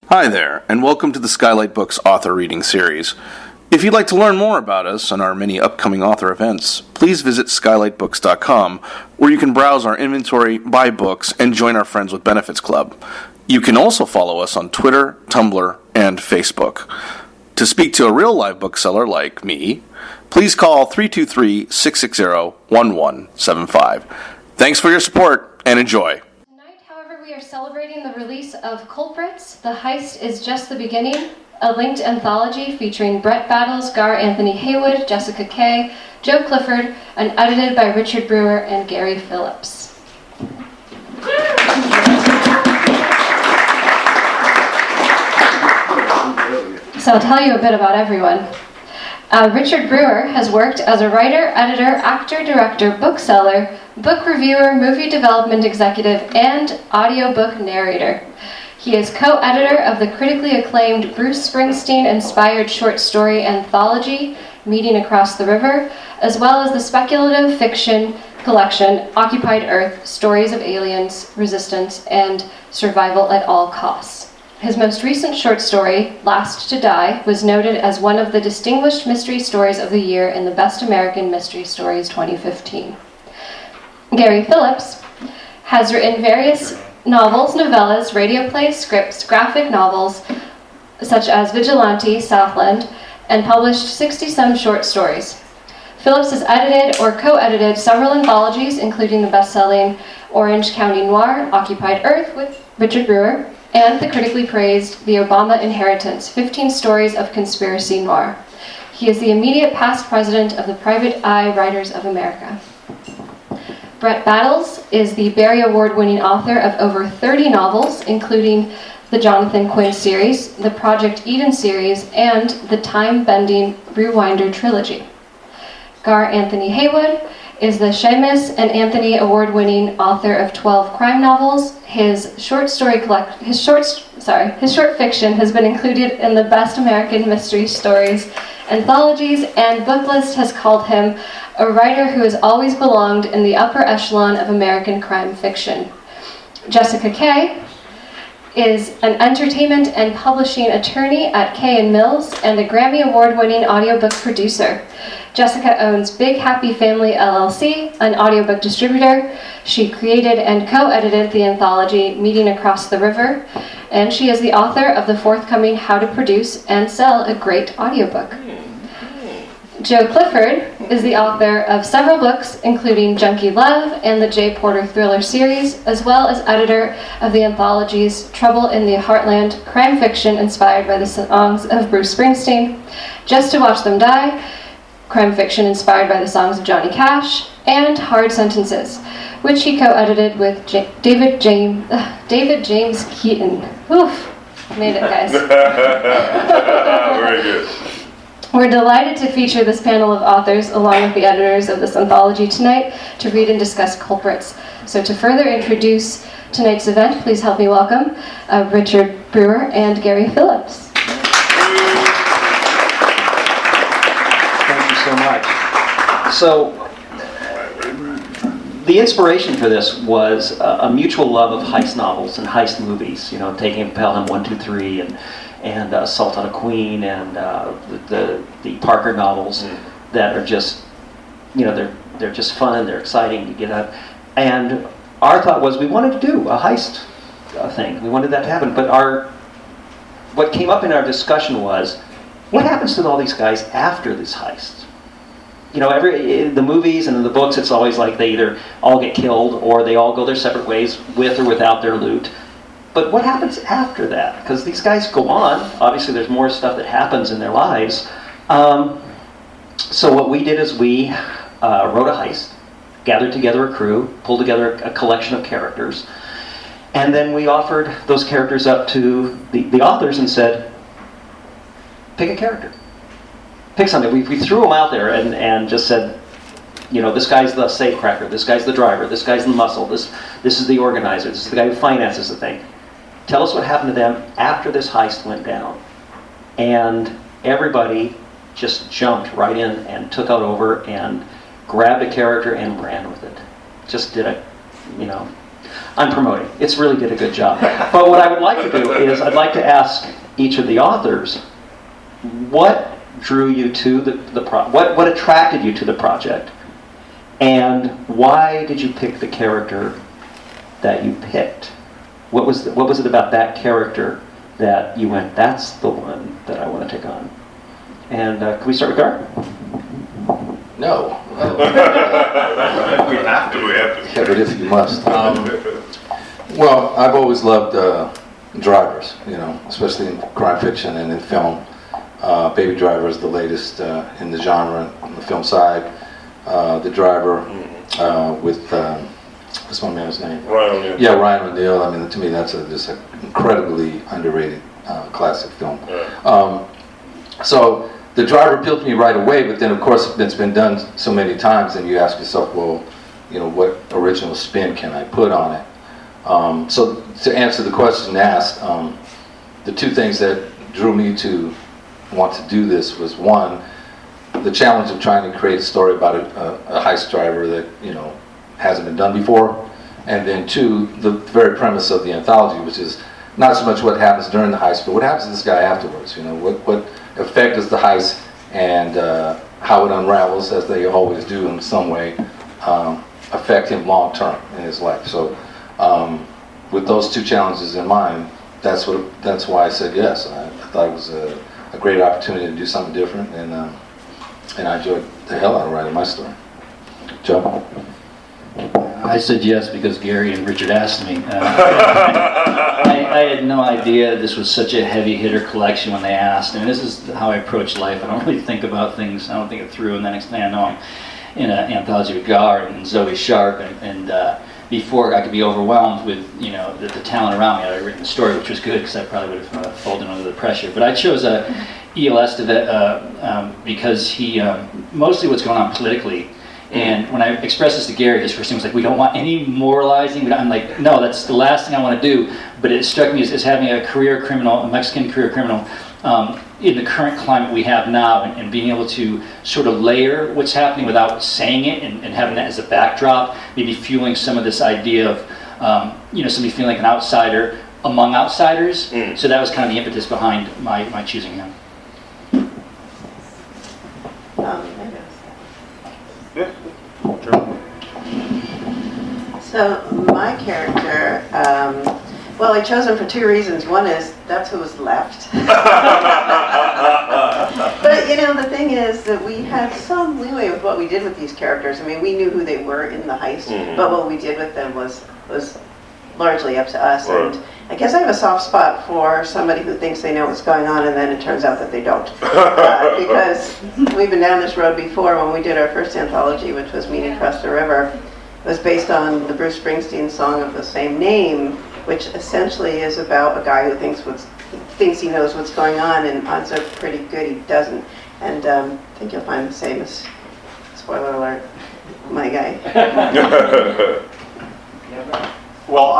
Hi there, and welcome to the Skylight Books author reading series. If you'd like to learn more about us and our many upcoming author events, please visit skylightbooks.com, where you can browse our inventory, buy books, and join our Friends with Benefits Club. You can also follow us on Twitter, Tumblr, and Facebook. To speak to a real live bookseller like me, please call 323-660-1175. Thanks for your support, and enjoy. We are celebrating the release of Culprits, The Heist is Just the Beginning, a linked anthology featuring Brett Battles, Gar Anthony Haywood, Jessica Kaye, Joe Clifford, and edited by Richard Brewer and Gary Phillips. So I'll tell you a bit about everyone. Richard Brewer has worked as a writer, editor, actor, director, bookseller, book reviewer, movie development executive, and audiobook narrator. He is co-editor of the critically acclaimed Bruce Springsteen-inspired short story anthology, Meeting Across the River, as well as the speculative fiction collection, Occupied Earth, Stories of Aliens, Resistance, and Survival at All Costs. His most recent short story, Last to Die, was noted as one of the distinguished mystery stories of the year in the Best American Mystery Stories 2015. Gary Phillips has written various novels, novellas, radio plays, scripts, graphic novels, such as Vigilante, Southland, and published 60-some short stories. Phillips has edited or co-edited several anthologies, including the best-selling Orange County Noir, Occupied Earth with Richard Brewer, and the critically praised The Obama Inheritance, 15 Stories of Conspiracy Noir. He is the immediate past president of the Private Eye Writers of America. Brett Battles is the Barry Award-winning author of over 30 novels, including the Jonathan Quinn series, the Project Eden series, and the time-bending Rewinder trilogy. Gar Anthony Haywood is the Seamus and Anthony Award-winning author of 12 crime novels. His short fiction has been included in the Best American Mystery Stories anthologies, and Booklist has called him a writer who has always belonged in the upper echelon of American crime fiction. Jessica Kaye is an entertainment and publishing attorney at Kaye & Mills and a Grammy Award-winning audiobook producer. Jessica owns Big Happy Family LLC, an audiobook distributor. She created and co-edited the anthology Meeting Across the River, and she is the author of the forthcoming How to Produce and Sell a Great Audiobook. Joe Clifford is the author of several books, including Junkie Love and the J. Porter Thriller series, as well as editor of the anthologies Trouble in the Heartland, crime fiction inspired by the songs of Bruce Springsteen, Just to Watch Them Die, crime fiction inspired by the songs of Johnny Cash, and Hard Sentences, which he co-edited with David James Keaton. Oof, made it, guys. Very good. We're delighted to feature this panel of authors along with the editors of this anthology tonight to read and discuss Culprits. So to further introduce tonight's event, please help me welcome Richard Brewer and Gary Phillips. Thank you so much. So the inspiration for this was a mutual love of heist novels and heist movies, taking Pelham 1, 2, 3 and Assault on a Queen and the Parker novels that are just, they're just fun, they're exciting to get up. And our thought was we wanted to do a heist thing. We wanted that to happen. But what came up in our discussion was, what happens to all these guys after this heist? The movies and in the books, it's always like they either all get killed or they all go their separate ways with or without their loot. But what happens after that? Because these guys go on. Obviously, there's more stuff that happens in their lives. So what we did is we wrote a heist, gathered together a crew, pulled together a collection of characters, and then we offered those characters up to the authors and said, pick a character. Pick something. We threw them out there and just said, this guy's the safecracker, this guy's the driver, this guy's the muscle, this is the organizer, this is the guy who finances the thing. Tell us what happened to them after this heist went down. And everybody just jumped right in and took out over and grabbed a character and ran with it. Just did it, I'm promoting. It's really did a good job. But what I would like to do is I'd like to ask each of the authors, what drew you to what attracted you to the project, and why did you pick the character that you picked? What was it about that character that you went, that's the one that I want to take on? And can we start with Gar? No. We have to. Yeah, but if you must. Well, I've always loved drivers, especially in crime fiction and in film. Baby Driver is the latest in the genre on the film side. The Driver with what's my man's name? Ryan O'Neal. Yeah, Ryan O'Neal. I mean, to me, that's just an incredibly underrated classic film. Yeah. So The Driver appealed to me right away, but then, of course, it's been done so many times, and you ask yourself, well, what original spin can I put on it? So to answer the question asked, the two things that drew me to want to do this was, one, the challenge of trying to create a story about a heist driver that hasn't been done before, and then two, the very premise of the anthology, which is not so much what happens during the heist, but what happens to this guy afterwards. What effect does the heist and how it unravels, as they always do in some way, affect him long term in his life. So with those two challenges in mind, that's why I said yes. I thought it was a great opportunity to do something different, and I enjoyed the hell out of writing my story. Joe? I said yes because Gary and Richard asked me. I had no idea this was such a heavy hitter collection when they asked, and this is how I approach life. I don't really think about things. I don't think it through, and the next thing I know, I'm in an anthology with Gar and Zoë Sharp, and before I could be overwhelmed with the talent around me, I'd written the story, which was good because I probably would have folded under the pressure. But I chose E.L. Estevez because he mostly what's going on politically. And when I expressed this to Gary, his first thing was like, we don't want any moralizing. I'm like, no, that's the last thing I want to do. But it struck me as having a career criminal, a Mexican career criminal, in the current climate we have now, and being able to sort of layer what's happening without saying it, and having that as a backdrop, maybe fueling some of this idea of, somebody feeling like an outsider among outsiders. So that was kind of the impetus behind my choosing him. Yeah, sure. So my character, I chose him for two reasons. One is that's who was left. But the thing is that we had some leeway with what we did with these characters. I mean, we knew who they were in the heist, but what we did with them was largely up to us. Right. And I guess I have a soft spot for somebody who thinks they know what's going on, and then it turns out that they don't. Because we've been down this road before. When we did our first anthology, which was Meeting Across the River, it was based on the Bruce Springsteen song of the same name, which essentially is about a guy who thinks he knows what's going on, and odds are pretty good he doesn't. And I think you'll find the same as, spoiler alert, my guy. Well,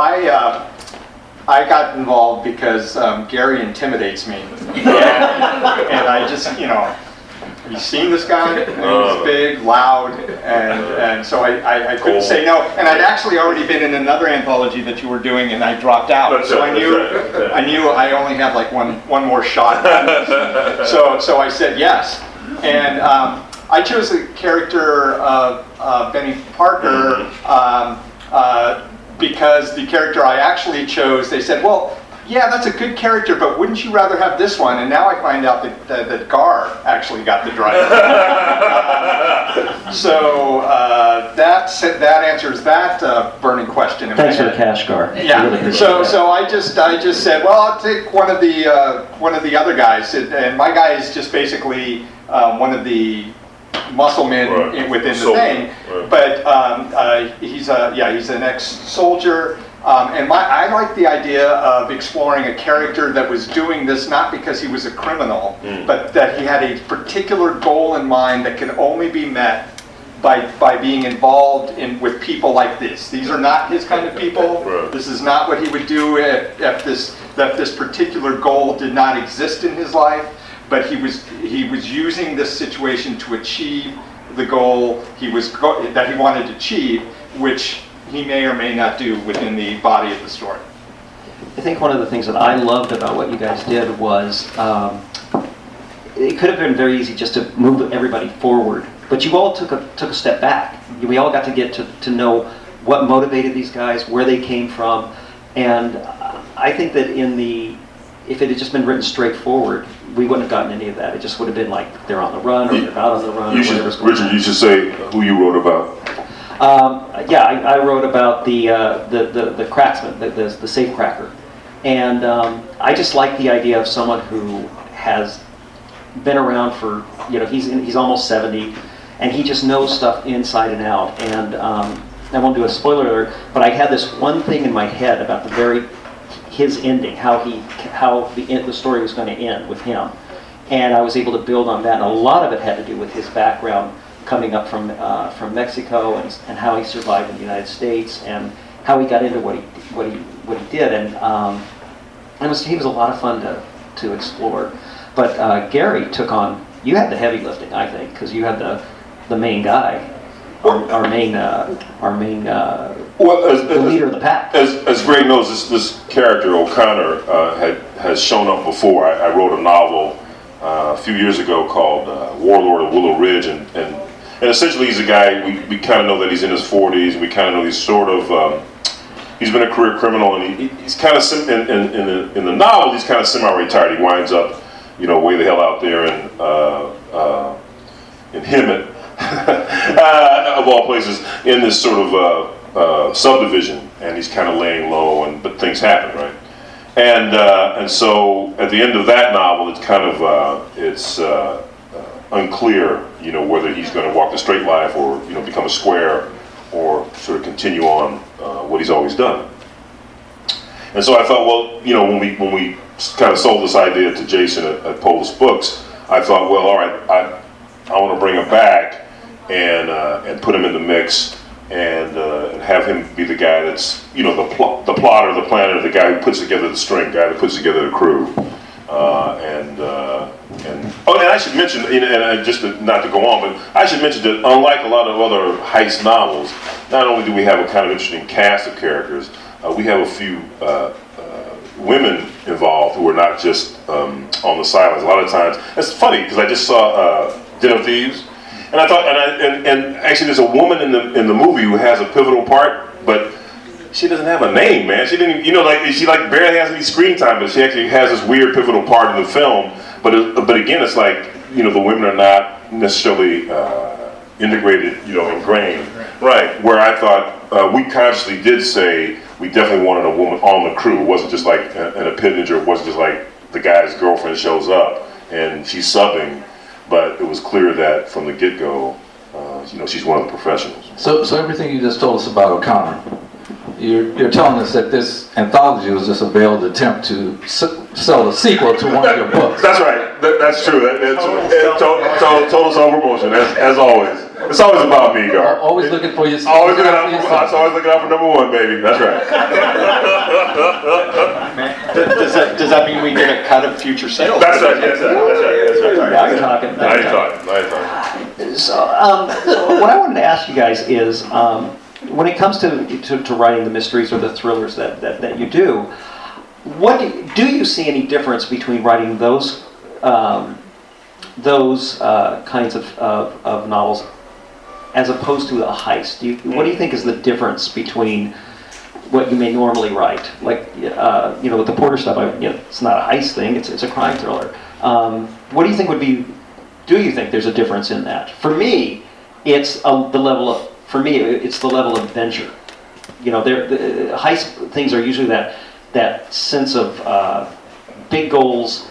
I got involved because Gary intimidates me, and I just, have you seen this guy? And he's big, loud, and so I couldn't say no. And I'd actually already been in another anthology that you were doing, and I dropped out. So I knew I only had like one more shot. So I said yes, and I chose the character of Benny Parker. Because the character I actually chose, they said, well, yeah, that's a good character, but wouldn't you rather have this one? And now I find out that Gar actually got the driver. So that answers that burning question in Thanks my for the head. cash, Gar. Yeah. Really So I just said, well, I'll take one of the other guys, and my guy is just basically one of the muscle men within the thing, but he's an ex-soldier, and I like the idea of exploring a character that was doing this not because he was a criminal, but that he had a particular goal in mind that can only be met by being involved with people like this. These are not his kind of people. This is not what he would do if this particular goal did not exist in his life. But he was using this situation to achieve the goal that he wanted to achieve, which he may or may not do within the body of the story. I think one of the things that I loved about what you guys did was it could have been very easy just to move everybody forward, but you all took a step back. We all got to get to know what motivated these guys, where they came from, and I think that if it had just been written straightforward, we wouldn't have gotten any of that. It just would have been like they're on the run or they're not on the run. Richard, you should say who you wrote about. I wrote about the cracksman, the safe cracker, and I just like the idea of someone who has been around for, he's almost 70, and he just knows stuff inside and out. And I won't do a spoiler alert, but I had this one thing in my head about his ending, how the story was going to end with him, and I was able to build on that. And a lot of it had to do with his background, coming up from Mexico, and how he survived in the United States, and how he got into what he did. And he was a lot of fun to explore. But Gary took on. You had the heavy lifting, I think, because you had the main guy, our main the leader of the pack. As Greg knows, this character O'Connor has shown up before. I wrote a novel a few years ago called Warlord of Willow Ridge, and essentially he's a guy, we kind of know that he's in his 40s. We kind of know he's sort of he's been a career criminal, and he's kind of in the novel he's kind of semi-retired. He winds up way the hell out there in Hemet of all places, in this sort of subdivision, and he's kind of laying low, but things happen, right? And so at the end of that novel, it's kind of it's unclear, whether he's going to walk the straight life or become a square, or sort of continue on what he's always done. And so I thought, well, when we kind of sold this idea to Jason at Polis Books, I thought, well, all right, I want to bring him back and put him in the mix, and have him be the guy that's the plotter, the planner, the guy who puts together the string, guy that puts together the crew, and I should mention, and just not to go on, but I should mention that unlike a lot of other heist novels, not only do we have a kind of interesting cast of characters, we have a few women involved who are not just on the sidelines. A lot of times, it's funny because I just saw Den of Thieves, and I thought, and actually, there's a woman in the movie who has a pivotal part, but she doesn't have a name, man. She didn't, she barely has any screen time, but she actually has this weird pivotal part in the film. But again, it's like the women are not necessarily integrated, ingrained, right? Where I thought we consciously did say we definitely wanted a woman on the crew. It wasn't just like an appendage, or it wasn't just like the guy's girlfriend shows up and she's subbing. But it was clear that from the get-go, she's one of the professionals. So everything you just told us about O'Connor, you're telling us that this anthology was just a veiled attempt to sell a sequel to one of your books. That's right. That's true. Total self-promotion, as always. It's always about me, Gar. Always looking for yourself. Always looking out for number one, baby. That's right. Does that mean we get a cut of future sales? That's right. That's right. Now you're talking. Now you're talking. So what I wanted to ask you guys is, when it comes to writing the mysteries or the thrillers that you do, do you see any difference between writing those kinds of novels as opposed to a heist? What do you think is the difference between what you may normally write, like with the Porter stuff? It's not a heist thing; it's a crime thriller. What do you think would be? Do you think there's a difference in that? For me, it's the level of. For me, it's the level of adventure. The heist things are usually that sense of big goals.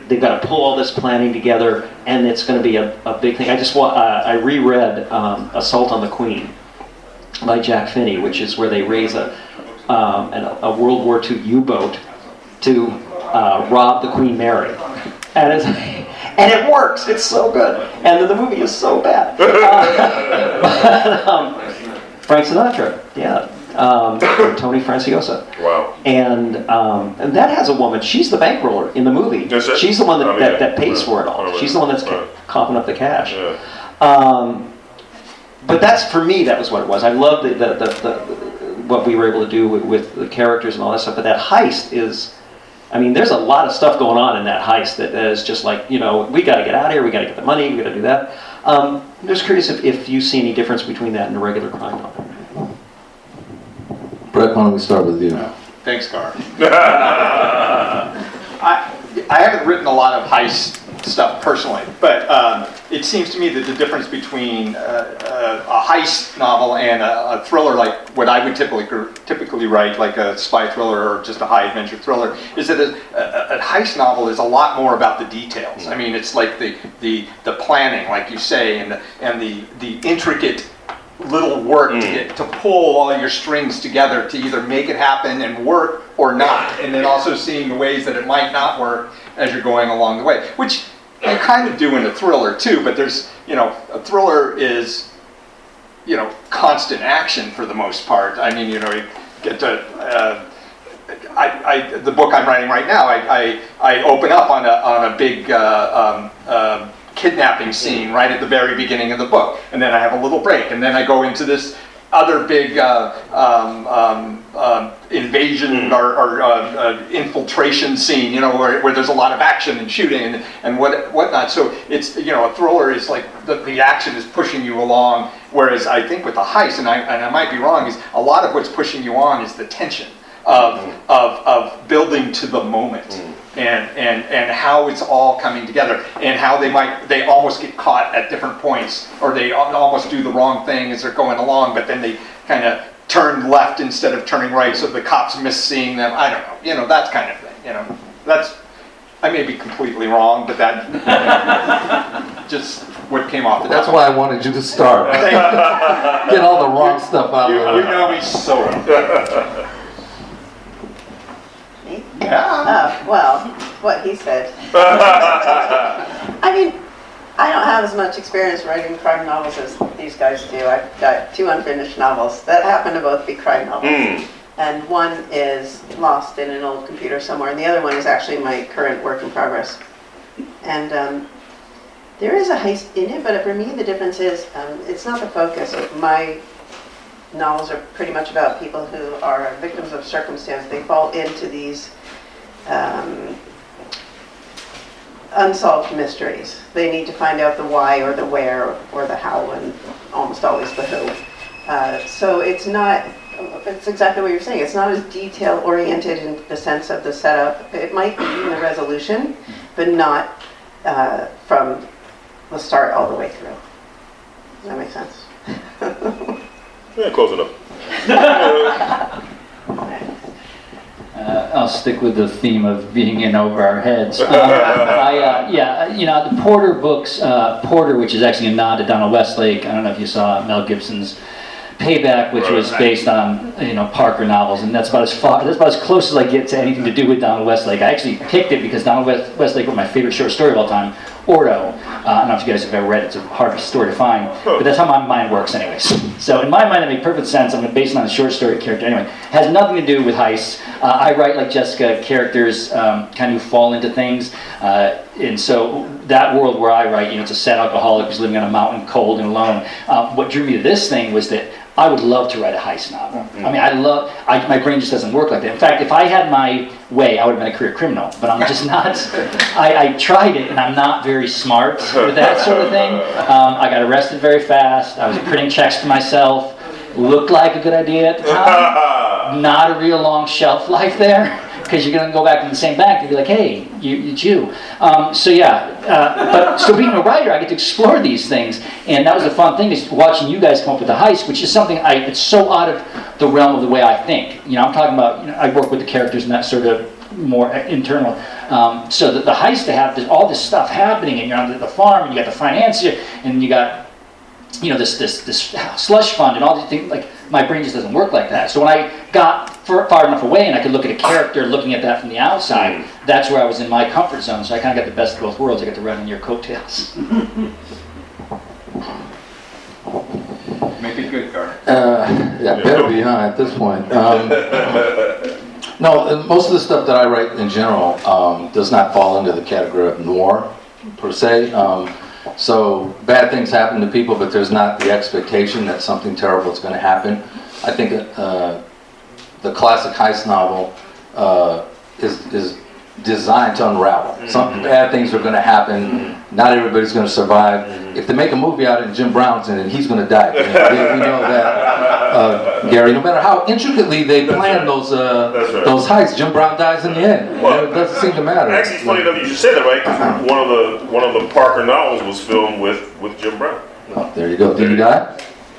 They've got to pull all this planning together, and it's going to be a big thing. I reread Assault on the Queen by Jack Finney, which is where they raise a World War II U-boat to rob the Queen Mary, and it works. It's so good, and then the movie is so bad. Frank Sinatra, yeah. Tony Franciosa. Wow. And that has a woman. She's the bankroller in the movie. She's the one that pays for it all. She's the one that's coughing up the cash. Yeah. But that's, for me, that was what it was. I loved what we were able to do with the characters and all that stuff. But that heist is, I mean, there's a lot of stuff going on in that heist that is just like, we got to get out of here, we got to get the money, we got to do that. I'm just curious if you see any difference between that and a regular crime novel. Brett, why don't we start with you? Thanks, Gar. I haven't written a lot of heist stuff personally, but it seems to me that the difference between a heist novel and a thriller, like what I would typically write, like a spy thriller or just a high adventure thriller, is that a heist novel is a lot more about the details. I mean, it's like the planning, like you say, and the intricate little work to pull all your strings together to either make it happen and work or not, and then also seeing the ways that it might not work as you're going along the way, which I kind of do in a thriller too. But there's, a thriller is, constant action for the most part. I mean, you get to the book I'm writing right now, I open up on a big kidnapping scene right at the very beginning of the book, and then I have a little break, and then I go into this other big invasion or infiltration scene, where there's a lot of action and shooting and whatnot. So it's, a thriller is like the action is pushing you along, whereas I think with the heist, and I might be wrong, is a lot of what's pushing you on is the tension of building to the moment. And how it's all coming together, and how they almost get caught at different points, or they almost do the wrong thing as they're going along, but then they kind of turn left instead of turning right, so the cops miss seeing them. I don't know, that kind of thing. I may be completely wrong, but that just what came off the top. That's why I wanted you to start. Get all the wrong stuff out of You know me so well. Yeah. Well, what he said. I mean, I don't have as much experience writing crime novels as these guys do. I've got 2 unfinished novels that happen to both be crime novels. And one is lost in an old computer somewhere, and the other one is actually my current work in progress. And there is a heist in it, but for me the difference is it's not the focus. My novels are pretty much about people who are victims of circumstance. They fall into these unsolved mysteries. They need to find out the why or the where or the how, and almost always the who. So it's exactly what you're saying. It's not as detail oriented in the sense of the setup. It might be in the resolution, but not from the start all the way through. Does that make sense? Yeah, close enough. I'll stick with the theme of being in over our heads. The Porter books, Porter, which is actually a nod to Donald Westlake. I don't know if you saw Mel Gibson's Payback, which was based on Parker novels, and that's about as close as I get to anything to do with Donald Westlake. I actually picked it because Donald Westlake wrote my favorite short story of all time, Ordo. I don't know if you guys have ever read it. It's a hard story to find, but that's how my mind works anyways. So in my mind it makes perfect sense. I'm based on a short story character anyway. It has nothing to do with heists. I write, like Jessica, characters kind of fall into things, and so that world where I write, it's a sad alcoholic who's living on a mountain, cold and alone. What drew me to this thing was that I would love to write a heist novel. I mean, my brain just doesn't work like that. In fact, if I had my way, I would have been a career criminal, but I'm just not. I tried it, and I'm not very smart with that sort of thing. I got arrested very fast. I was printing checks to myself. Looked like a good idea at the time. Not a real long shelf life there, because you're going to go back to the same bank and be like, hey, it's you. But being a writer, I get to explore these things, and that was the fun thing, is watching you guys come up with the heist, which is something it's so out of the realm of the way I think. I'm talking about, I work with the characters and that sort of more internal. So the heist, to have all this stuff happening, and you're on the farm, and you got the financier, and you got this slush fund and all these things. Like, my brain just doesn't work like that. So when I got far enough away and I could look at a character looking at that from the outside, that's where I was in my comfort zone. So I kind of got the best of both worlds. I got to ride on your coattails. Make it good, Gar. Better be, huh, at this point. No, most of the stuff that I write in general does not fall into the category of noir, per se. So bad things happen to people, but there's not the expectation that something terrible is going to happen. I think the classic heist novel is designed to unravel. Some bad things are going to happen. Not everybody's going to survive. If they make a movie out of it and Jim Brown's in it, he's going to die. We know that, Gary. No matter how intricately they plan those those heists, Jim Brown dies in the end. It doesn't seem to matter. Actually, it's funny enough you should say that, right? 'Cause one of the Parker novels was filmed with Jim Brown. Oh, there you go. Did he die?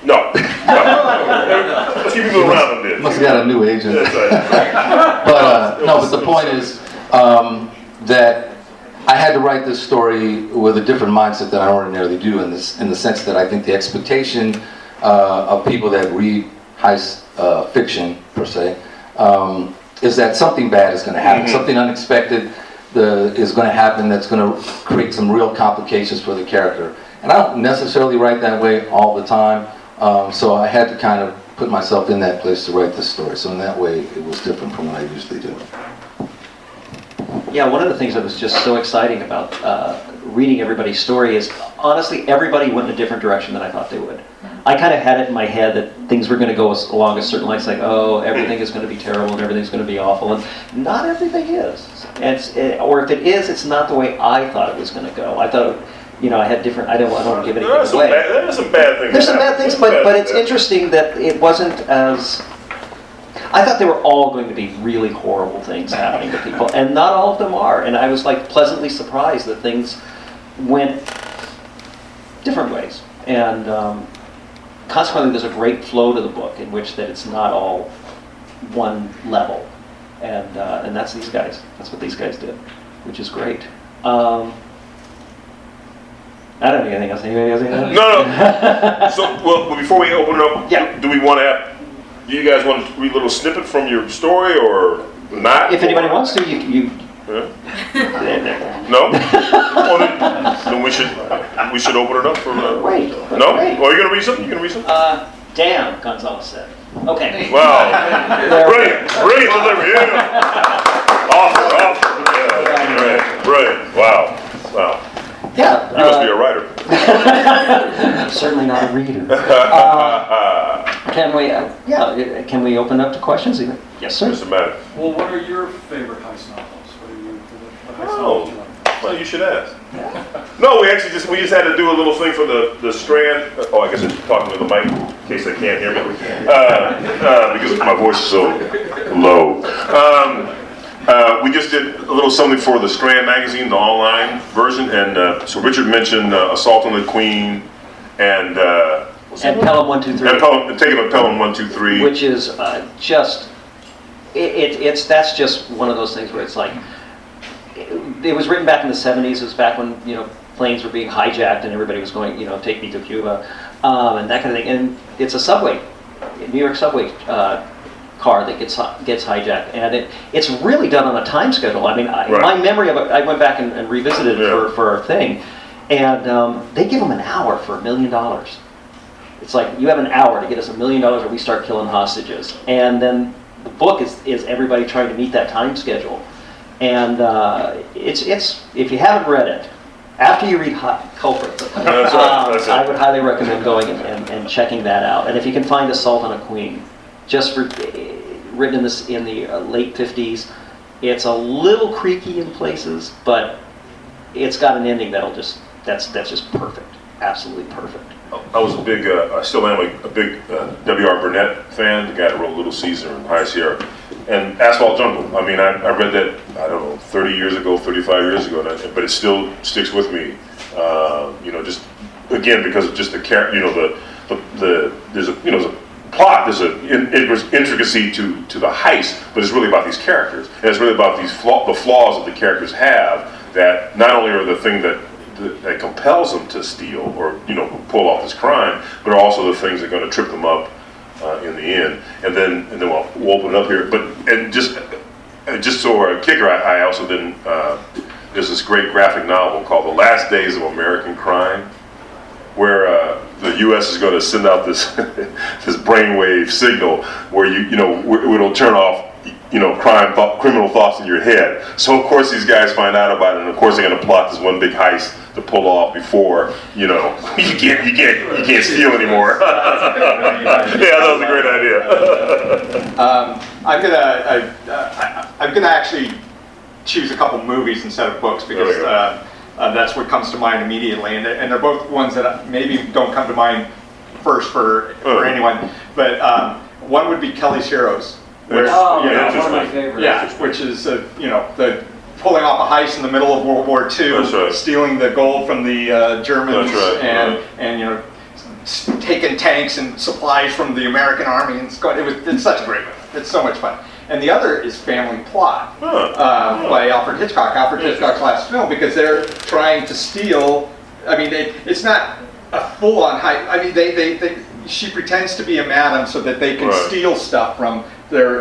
No. A few people around him did. Must have got a new agent. That's right. But the point is that I had to write this story with a different mindset than I ordinarily do, in the sense that I think the expectation of people that read heist fiction, per se, is that something bad is going to happen, something unexpected is going to happen that's going to create some real complications for the character. And I don't necessarily write that way all the time, so I had to kind of put myself in that place to write this story. So in that way, it was different from what I usually do. Yeah, one of the things that was just so exciting about reading everybody's story is, honestly, everybody went in a different direction than I thought they would. I kind of had it in my head that things were going to go along a certain line. It's like, oh, everything is going to be terrible and everything's going to be awful, and not everything is. Or if it is, it's not the way I thought it was going to go. I thought, I had different. I don't want to give anything away. There are some bad things. There's some bad things, but it's interesting that it wasn't as. I thought they were all going to be really horrible things happening to people, and not all of them are. And I was like pleasantly surprised that things went different ways. And consequently, there's a great flow to the book in which that it's not all one level. And that's these guys. That's what these guys did, which is great. I don't have anything else. Anybody else? No. So, well, before we open it up, yeah. Do you guys want to read a little snippet from your story or not? If anybody wants to, you No? Well, then we should open it up for... Wait. No? Well, are you going to read something? Damn, Gonzalez said. Okay. Wow. Brilliant delivery. Yeah. Awesome. Yeah. Brilliant. Wow. Yeah. You must be a writer. I'm certainly not a reader. Can we open up to questions? Yes, sir. Mr. Matt. Well, what are your favorite heist novels? What heist novels do you like? Well, you should ask. No, we just had to do a little thing for the strand. Oh, I guess I'm talking to the mic in case they can't hear me. Because my voice is so low. We just did a little something for the Strand magazine, the online version, and so Richard mentioned Assault on the Queen and Pelham 1, 2, 3. And taking a Pelham 1, 2, 3, which is just that's just one of those things where it's like it was written back in the 70s. It was back when planes were being hijacked and everybody was going take me to Cuba and that kind of thing. And it's a subway, New York subway. Car that gets hijacked, and it's really done on a time schedule. I mean, my memory of it, I went back and revisited it for a thing, and they give them an hour for $1 million. It's like, you have an hour to get us $1 million or we start killing hostages. And then the book is everybody trying to meet that time schedule. And it's if you haven't read it, after you read Culprits, I would highly recommend going and checking that out. And if you can find Assault on a Queen, written in the late 50s. It's a little creaky in places, but it's got an ending that's just perfect, absolutely perfect. I was a big, I still am a big W.R. Burnett fan, the guy that wrote Little Caesar and High Sierra, and Asphalt Jungle. I mean, I read that, 30 years ago, 35 years ago, but it still sticks with me. Just again because of just the character. There's a plot, there's an intricacy to the heist, but it's really about these characters, and it's really about the flaws that the characters have, that not only are the thing that compels them to steal or pull off this crime, but are also the things that are going to trip them up in the end. And then we'll open it up here. But just so a kicker, I also didn't. There's this great graphic novel called The Last Days of American Crime, where the U.S. is going to send out this this brainwave signal where it'll turn off criminal thoughts in your head. So of course these guys find out about it, and of course they're going to plot this one big heist to pull off before you can't steal anymore. Yeah, that was a great idea. I'm gonna actually choose a couple movies instead of books because that's what comes to mind immediately, and they're both ones that maybe don't come to mind first for anyone, but one would be Kelly's Heroes. One of my favorites. Yeah, which is the pulling off a heist in the middle of World War II, stealing the gold from the Germans, and taking tanks and supplies from the American army. And it's such a great movie. It's so much fun. And the other is Family Plot by Alfred Hitchcock. Alfred Hitchcock's last film, because they're trying to steal. I mean, it's not a full-on heist. I mean, she pretends to be a madam so that they can steal stuff from their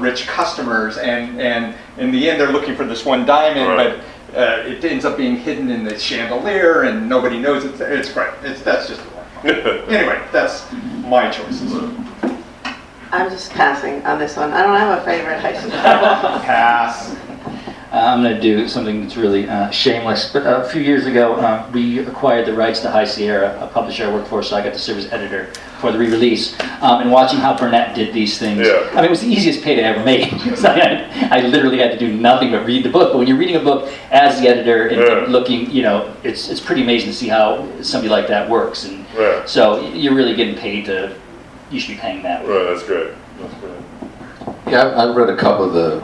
rich customers, and in the end they're looking for this one diamond, but it ends up being hidden in the chandelier, and nobody knows it. It's great. That's just a lot of fun. Anyway, that's my choices. I'm just passing on this one. I don't have a favorite heist novel. Pass. I'm going to do something that's really shameless. But a few years ago, we acquired the rights to High Sierra, a publisher I worked for, so I got to serve as editor for the re-release. And watching how Burnett did these things, I mean, it was the easiest pay to ever make. I literally had to do nothing but read the book. But when you're reading a book as the editor and looking, it's pretty amazing to see how somebody like that works. And so you're really getting paid you should be paying that. Right, that's great. Yeah, I've read a couple of the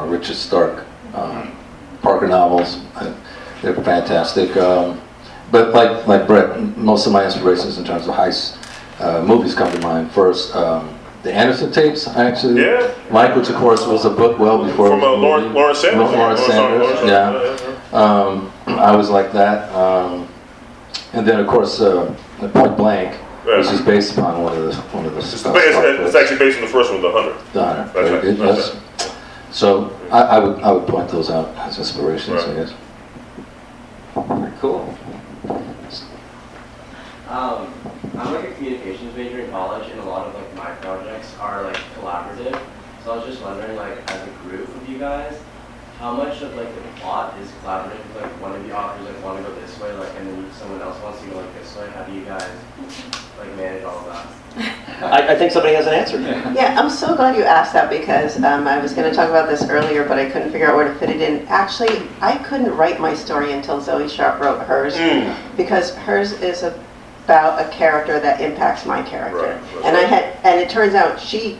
Richard Stark Parker novels. They're fantastic. But like Brett, most of my inspirations in terms of heist movies come to mind. First, the Anderson tapes, actually. Yeah. Mike, which of course was a book well before. From Lawrence Sanders. Lawrence Sanders, yeah. I was like that. And then of course, Point Blank, which is based upon one of the. It's actually based on the first one, The Hunter. The Hunter. That's right. Yes. So I would point those out as inspirations, I guess. Cool. I'm like a communications major in college, and a lot of like my projects are like collaborative. So I was just wondering, like, as a group of you guys, how much of like the plot is collaborative? If, like, one of the authors like want to go this way, like, and then someone else wants to go like this way. How do you guys like manage all of that? I think somebody has an answer. Yeah, I'm so glad you asked that, because I was going to talk about this earlier, but I couldn't figure out where to fit it in. Actually, I couldn't write my story until Zoë Sharp wrote hers, because hers is about a character that impacts my character. And it turns out she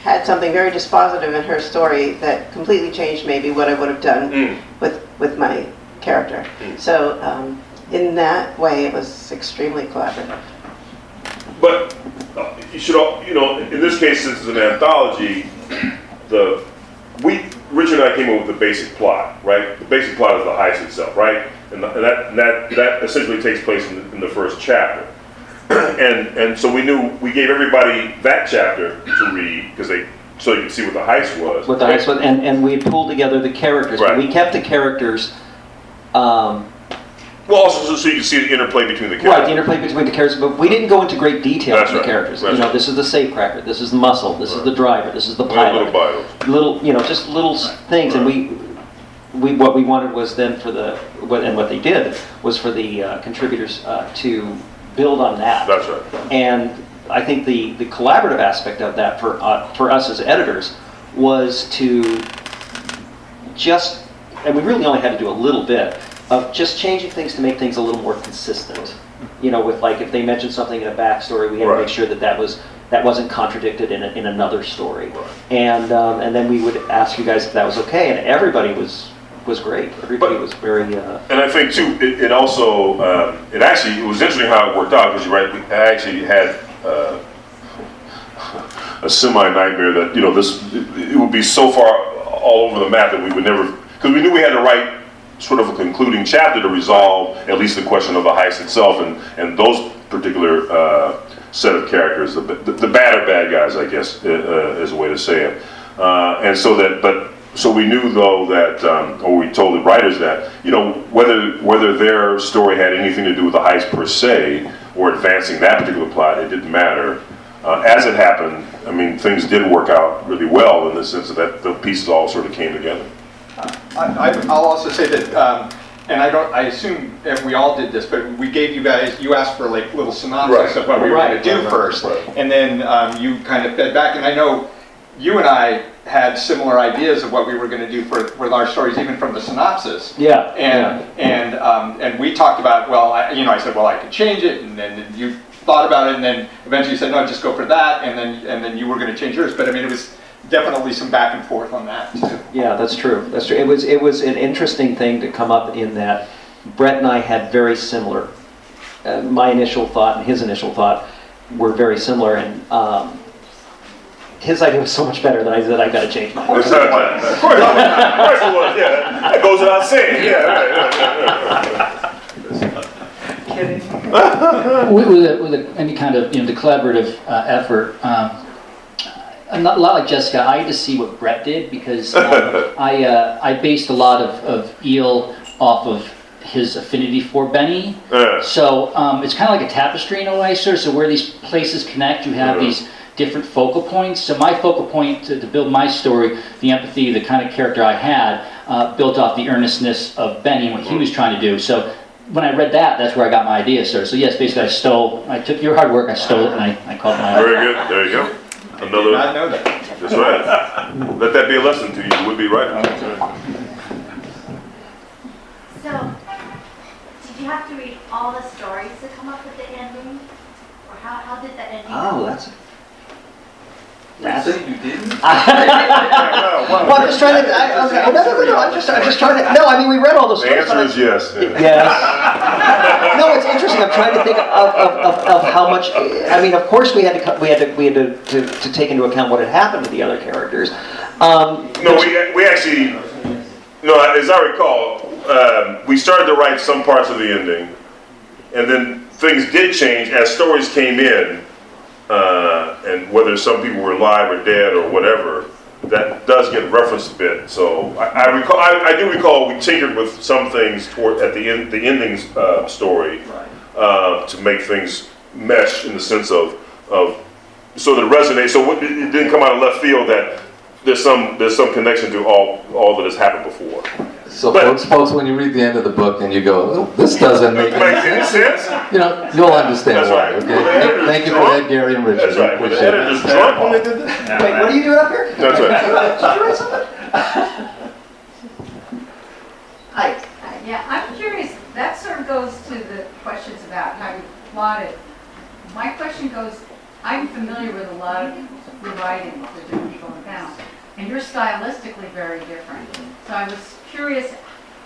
had something very dispositive in her story that completely changed maybe what I would have done with my character. So in that way, it was extremely collaborative. But you should, in this case, since it's an anthology, Richard and I came up with the basic plot, right? The basic plot is the heist itself, right? And that essentially takes place in the first chapter. And so we gave everybody that chapter to read so you could see what the heist was. What the heist was, and we pulled together the characters. Right. We kept the characters. Well, also so you can see the interplay between the characters. Right, the interplay between the characters, but we didn't go into great detail on the characters. That's this is the safecracker, this is the muscle, this is the driver, this is the pilot. Just little things, and what we wanted was then what they did was for the contributors to build on that. That's right. And I think the collaborative aspect of that for us as editors was to and we really only had to do a little bit of just changing things to make things a little more consistent. With like if they mentioned something in a backstory, we had to make sure that wasn't contradicted in another story. Right. And then we would ask you guys if that was okay, and everybody was great. Everybody was very. And I think too, it also it was interesting how it worked out, because you're right. I actually had a semi-nightmare that it would be so far all over the map that we would never, because we knew we had to write sort of a concluding chapter to resolve at least the question of the heist itself and those particular set of characters, the bad guys, I guess, is a way to say it. So we knew though that, or we told the writers that, whether their story had anything to do with the heist per se or advancing that particular plot, it didn't matter. As it happened, I mean, things did work out really well in the sense that the pieces all sort of came together. I'll also say that, and I assume if we all did this, but we gave you guys, you asked for like little synopsis of what we were going to do first, and then you kind of fed back, and I know you and I had similar ideas of what we were going to do for our stories, even from the synopsis. Yeah. And we talked about, well, I said, well, I could change it, and then you thought about it, and then eventually you said, no, just go for that, and then you were going to change yours. But I mean, it was definitely some back and forth on that too. Yeah, that's true. That's true. It was an interesting thing to come up in that Brett and I had very similar. My initial thought and his initial thought were very similar, and his idea was so much better that I said I got to change mine. Of course it was. Yeah, that goes without saying. Yeah, Kidding. with any kind of the collaborative effort. A lot like Jessica, I had to see what Brett did because I based a lot of Eel off of his affinity for Benny. So it's kind of like a tapestry in a way, sir. So where these places connect, you have these different focal points. So my focal point to build my story, the empathy, the kind of character I had, built off the earnestness of Benny and what he was trying to do. So when I read that, that's where I got my idea, sir. So yes, basically I took your hard work, I stole it, and I called my own. Very good. There you go. Another. I did not know that. That's right. Let that be a lesson to you. You would be right. So, did you have to read all the stories to come up with the ending? Or how did the ending Oh, that's... You didn't? Well, I'm just trying to. No. I'm just trying to. No, I mean we read all those stories. The answer is yes. Yes. No, it's interesting. I'm trying to think of how much. I mean, of course, we had to take into account what had happened to the other characters. No, we actually. No, as I recall, we started to write some parts of the ending, and then things did change as stories came in. And whether some people were alive or dead or whatever, that does get referenced a bit. So I do recall we tinkered with some things at the ending story to make things mesh in the sense of so that it resonates. So it didn't come out of left field that there's some connection to all that has happened before. So folks, when you read the end of the book and you go, oh, this doesn't make any sense, you'll understand why. Right. Okay? Thank you for that, Gary and Richard. That's right. Appreciate The editors drunk when they did that? Wait, what are you doing up here? That's right. Did you write something? Hi. Yeah, I'm curious. That sort of goes to the questions about how you plot it. My question goes, I'm familiar with a lot of rewriting with different people in town, and you're stylistically very different. So I was curious.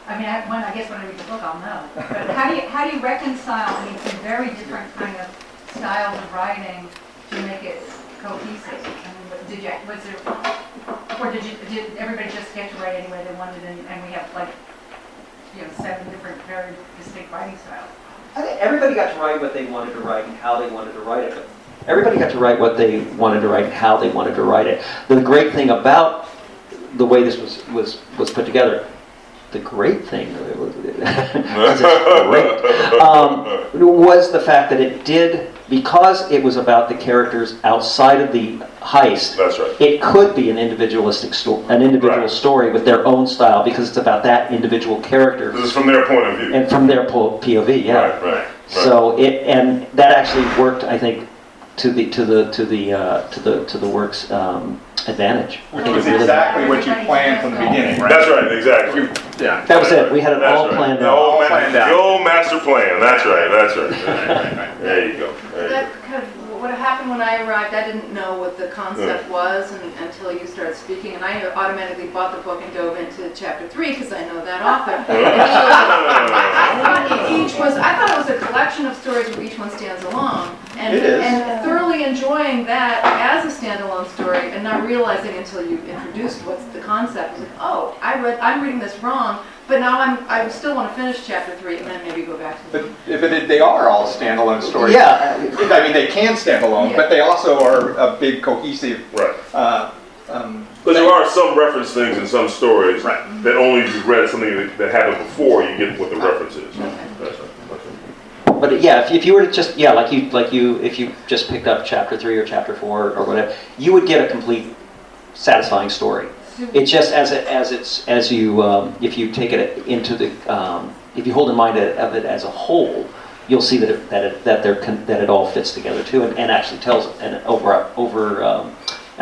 I mean, I guess when I read the book, I'll know. But how do you reconcile some very different kind of styles of writing to make it cohesive? I mean, did everybody just get to write any way they wanted, and we have 7 different very distinct writing styles? I think everybody got to write what they wanted to write and how they wanted to write it. But everybody got to write what they wanted to write and how they wanted to write it. The great thing about the way this was put together, the great thing was the fact that it did, because it was about the characters outside of the heist. That's right. It could be an individualistic story with their own style because it's about that individual character. This is from their point of view. And from their POV, yeah. Right. So and that actually worked, I think, to the work's advantage. Which was exactly what you planned from the beginning, right? That's right, exactly. That was it. We had it all planned out. The old master plan. That's right. There you go. That kind of what happened when I arrived. I didn't know what the concept was until you started speaking, and I automatically bought the book and dove into chapter 3 because I know that author. I thought it was a collection of stories where each one stands alone, and thoroughly enjoying that as a standalone story, and not realizing until you introduced what's the concept. I was like, oh, I'm reading this wrong. But now I still want to finish chapter 3 and then maybe go back to the But they are all standalone stories. Yeah. I mean, they can stand alone, but they also are a big cohesive. Right. But there are some reference things in some stories that only if you've read something that happened before you get what the reference is. Okay. That's right. But yeah, if you were to just if you just picked up chapter 3 or chapter 4 or whatever, you would get a complete, satisfying story. It's just if you take it into the if you hold in mind of it as a whole, you'll see that it all fits together too, and actually tells an an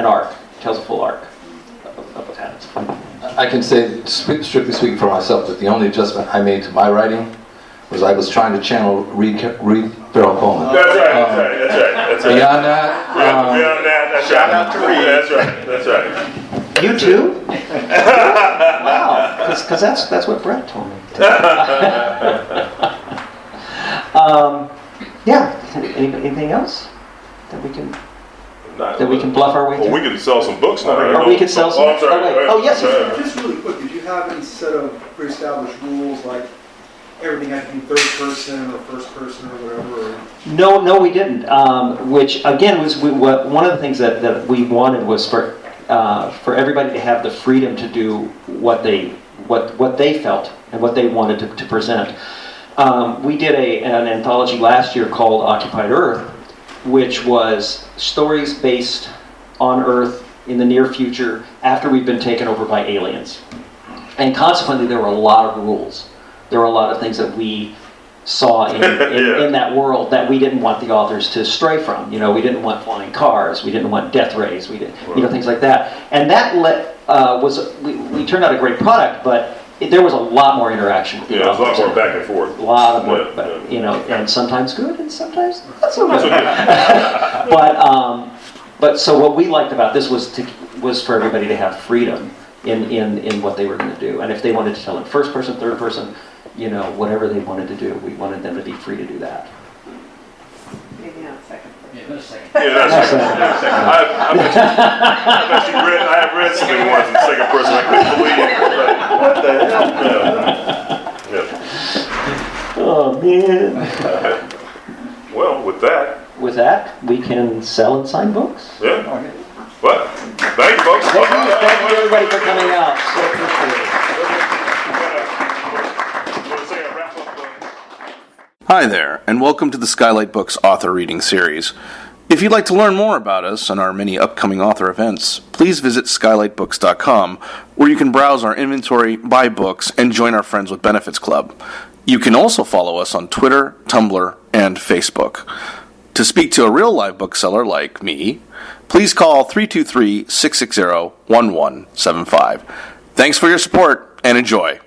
arc, tells a full arc of what's happening. I can say, strictly speaking for myself, that the only adjustment I made to my writing was I was trying to channel Reed Farrell Coleman. That's right. Beyond that, that's shout out to Reed. That's right. You too? Wow, because that's what Brett told me. Yeah. Anything else that we can bluff our way through? Well, we can sell some books now. Or we could sell some. Oh, I'm sorry. Oh, yes. Just really quick, did you have any set of pre-established rules, like everything had to be third person or first person or whatever? Or? No, we didn't. Which again was one of the things that we wanted was for everybody to have the freedom to do what they felt and what they wanted to present. We did an anthology last year called Occupied Earth, which was stories based on Earth in the near future after we've been taken over by aliens. And consequently, there were a lot of rules. There were a lot of things that we saw in that world that we didn't want the authors to stray from. You know, we didn't want flying cars, we didn't want death rays, we didn't, things like that. And that we turned out a great product, but there was a lot more interaction. Yeah, there was a lot more back and forth. A lot of more, and sometimes good, and sometimes not so good. But so what we liked about this was for everybody to have freedom in what they were going to do, and if they wanted to tell in first person, third person, whatever they wanted to do, we wanted them to be free to do that. Maybe not second person. Yeah, second. Yeah, that's second. I have read some of the ones in second person. I couldn't believe it. What the hell? Yeah. Oh man. Well, with that, we can sell and sign books. Yeah. What? Thank you, folks. Thank you everybody for coming out. So appreciate it. Hi there, and welcome to the Skylight Books author reading series. If you'd like to learn more about us and our many upcoming author events, please visit skylightbooks.com, where you can browse our inventory, buy books, and join our Friends with Benefits Club. You can also follow us on Twitter, Tumblr, and Facebook. To speak to a real live bookseller like me, please call 323-660-1175. Thanks for your support, and enjoy.